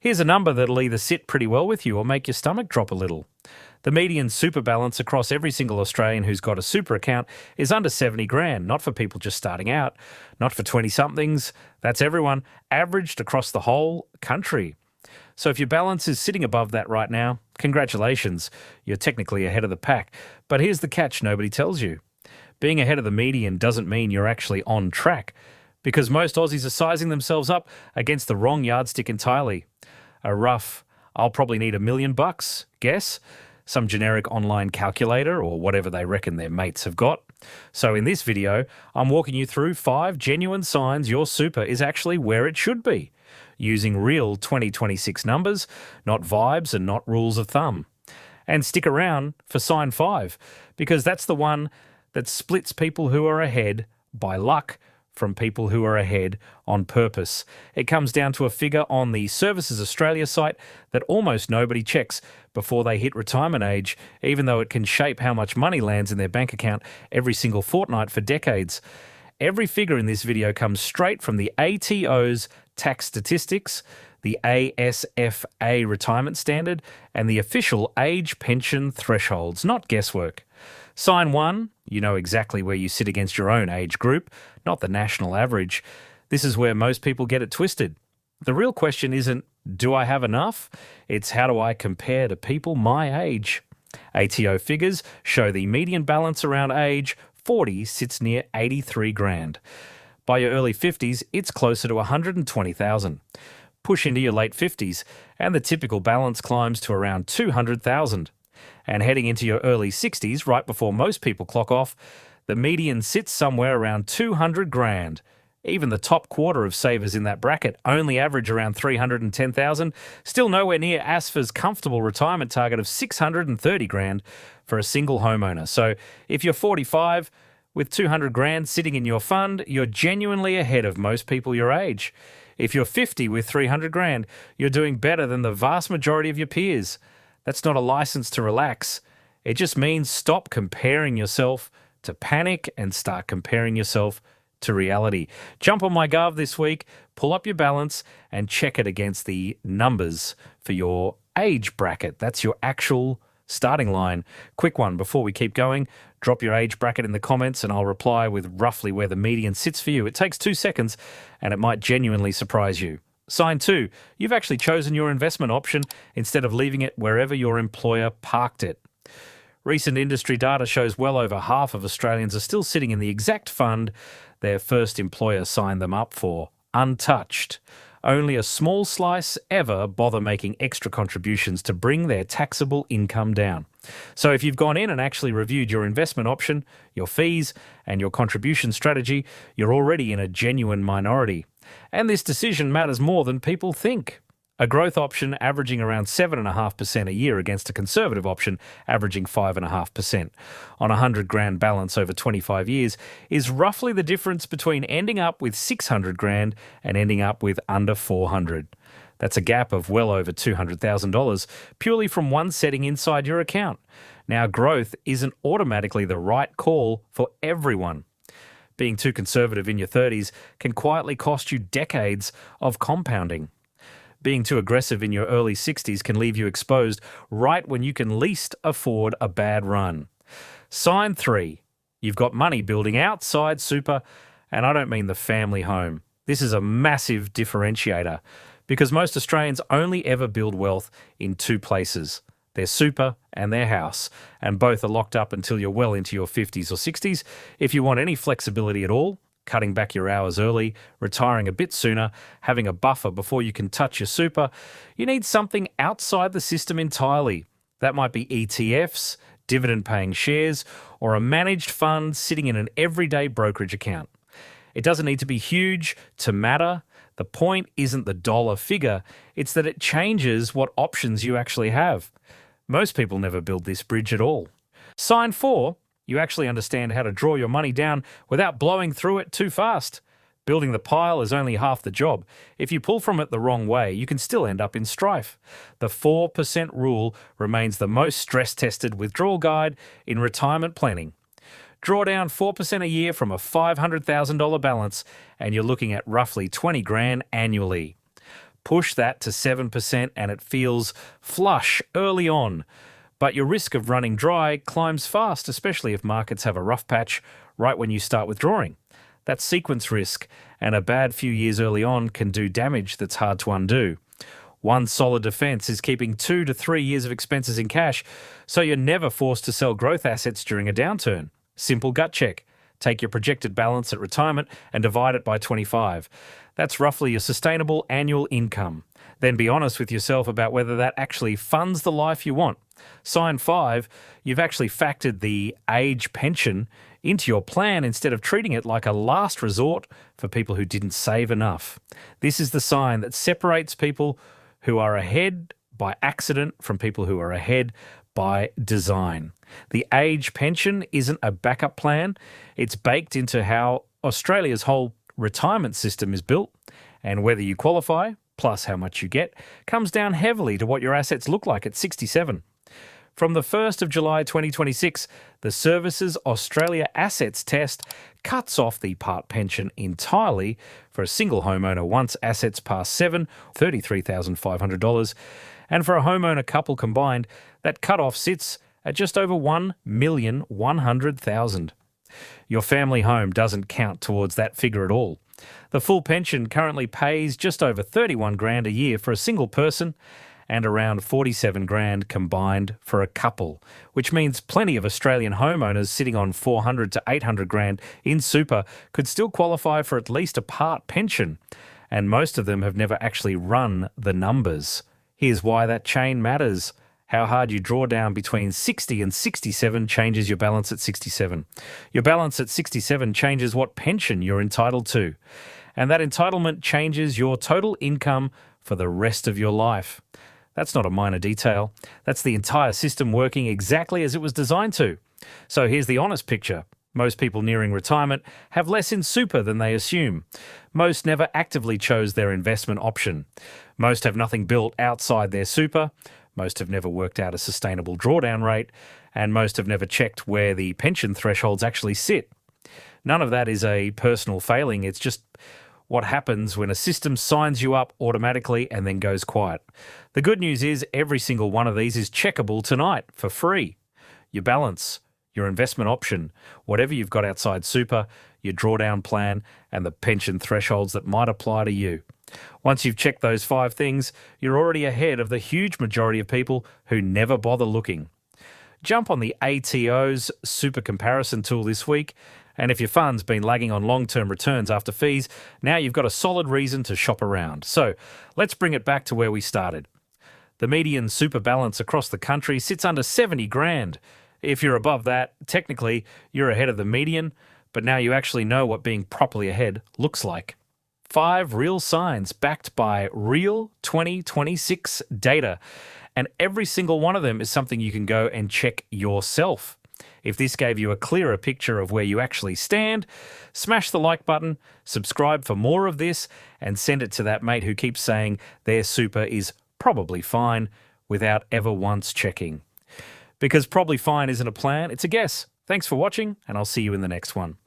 Here's a number that'll either sit pretty well with you or make your stomach drop a little. The median super balance across every single Australian who's got a super account is under 70 grand, not for people just starting out, not for 20-somethings, that's everyone, averaged across the whole country. So if your balance is sitting above that right now, congratulations, you're technically ahead of the pack. But here's the catch nobody tells you. Being ahead of the median doesn't mean you're actually on track, because most Aussies are sizing themselves up against the wrong yardstick entirely. A rough, I'll probably need $1 million guess, some generic online calculator or whatever they reckon their mates have got. So in this video, I'm walking you through 5 genuine signs your super is actually where it should be, using real 2026 numbers, not vibes and not rules of thumb. And stick around for sign 5, because that's the one that splits people who are ahead by luck from people who are ahead on purpose. It comes down to a figure on the Services Australia site that almost nobody checks before they hit retirement age, even though it can shape how much money lands in their bank account every single fortnight for decades. Every figure in this video comes straight from the ATO's tax statistics, the ASFA retirement standard, and the official age pension thresholds, not guesswork. Sign 1, you know exactly where you sit against your own age group, not the national average. This is where most people get it twisted. The real question isn't, do I have enough? It's how do I compare to people my age? ATO figures show the median balance around age 40 sits near 83 grand. By your early 50s, it's closer to 120,000. Push into your late 50s, and the typical balance climbs to around 200,000. And heading into your early 60s, right before most people clock off, the median sits somewhere around 200 grand. Even the top quarter of savers in that bracket only average around 310,000, still nowhere near ASFA's comfortable retirement target of 630 grand for a single homeowner. So if you're 45 with 200 grand sitting in your fund, you're genuinely ahead of most people your age. If you're 50 with 300 grand, you're doing better than the vast majority of your peers. That's not a license to relax. It just means stop comparing yourself to panic and start comparing yourself to reality. Jump on my Gov this week, pull up your balance and check it against the numbers for your age bracket. That's your actual starting line. Quick one before we keep going. Drop your age bracket in the comments and I'll reply with roughly where the median sits for you. It takes 2 seconds and it might genuinely surprise you. Sign 2, you've actually chosen your investment option instead of leaving it wherever your employer parked it. Recent industry data shows well over half of Australians are still sitting in the exact fund their first employer signed them up for, untouched. Only a small slice ever bother making extra contributions to bring their taxable income down. So if you've gone in and actually reviewed your investment option, your fees, and your contribution strategy, you're already in a genuine minority. And this decision matters more than people think. A growth option averaging around 7.5% a year against a conservative option averaging 5.5% on a 100 grand balance over 25 years is roughly the difference between ending up with 600 grand and ending up with under 400. That's a gap of well over $200,000 purely from one setting inside your account. Now, growth isn't automatically the right call for everyone. Being too conservative in your 30s can quietly cost you decades of compounding. Being too aggressive in your early 60s can leave you exposed right when you can least afford a bad run. Sign 3, you've got money building outside super, and I don't mean the family home. This is a massive differentiator because most Australians only ever build wealth in 2 places, their super and their house, and both are locked up until you're well into your 50s or 60s. If you want any flexibility at all, cutting back your hours early, retiring a bit sooner, having a buffer before you can touch your super, you need something outside the system entirely. That might be ETFs, dividend-paying shares, or a managed fund sitting in an everyday brokerage account. It doesn't need to be huge to matter. The point isn't the dollar figure, it's that it changes what options you actually have. Most people never build this bridge at all. Sign 4, you actually understand how to draw your money down without blowing through it too fast. Building the pile is only half the job. If you pull from it the wrong way, you can still end up in strife. The 4% rule remains the most stress-tested withdrawal guide in retirement planning. Draw down 4% a year from a $500,000 balance and you're looking at roughly 20 grand annually. Push that to 7% and it feels flush early on. But your risk of running dry climbs fast, especially if markets have a rough patch right when you start withdrawing. That's sequence risk, and a bad few years early on can do damage that's hard to undo. One solid defence is keeping 2 to 3 years of expenses in cash, so you're never forced to sell growth assets during a downturn. Simple gut check. Take your projected balance at retirement and divide it by 25. That's roughly your sustainable annual income. Then be honest with yourself about whether that actually funds the life you want. Sign 5, you've actually factored the age pension into your plan instead of treating it like a last resort for people who didn't save enough. This is the sign that separates people who are ahead by accident from people who are ahead by design. The age pension isn't a backup plan. It's baked into how Australia's whole retirement system is built, and whether you qualify, plus how much you get, comes down heavily to what your assets look like at 67. From the 1st of July 2026, the Services Australia Assets Test cuts off the part pension entirely for a single homeowner once assets pass $33,500, and for a homeowner couple combined, that cut-off sits at just over $1,100,000. Your family home doesn't count towards that figure at all. The full pension currently pays just over $31,000 a year for a single person, and around $47,000 combined for a couple, which means plenty of Australian homeowners sitting on $400,000 to $800,000 in super could still qualify for at least a part pension, and most of them have never actually run the numbers. Here's why that chain matters. How hard you draw down between 60 and 67 changes your balance at 67. Your balance at 67 changes what pension you're entitled to, and that entitlement changes your total income for the rest of your life. That's not a minor detail. That's the entire system working exactly as it was designed to. So here's the honest picture. Most people nearing retirement have less in super than they assume. Most never actively chose their investment option. Most have nothing built outside their super. Most have never worked out a sustainable drawdown rate. And most have never checked where the pension thresholds actually sit. None of that is a personal failing. It's just what happens when a system signs you up automatically and then goes quiet. The good news is every single one of these is checkable tonight for free. Your balance, your investment option, whatever you've got outside super, your drawdown plan, and the pension thresholds that might apply to you. Once you've checked those 5 things, you're already ahead of the huge majority of people who never bother looking. Jump on the ATO's super comparison tool this week, and if your fund's been lagging on long-term returns after fees, now you've got a solid reason to shop around. So let's bring it back to where we started. The median super balance across the country sits under $70,000. If you're above that, technically you're ahead of the median, but now you actually know what being properly ahead looks like. 5 real signs backed by real 2026 data, and every single one of them is something you can go and check yourself. If this gave you a clearer picture of where you actually stand, smash the like button, subscribe for more of this, and send it to that mate who keeps saying their super is probably fine without ever once checking. Because probably fine isn't a plan, it's a guess. Thanks for watching, and I'll see you in the next one.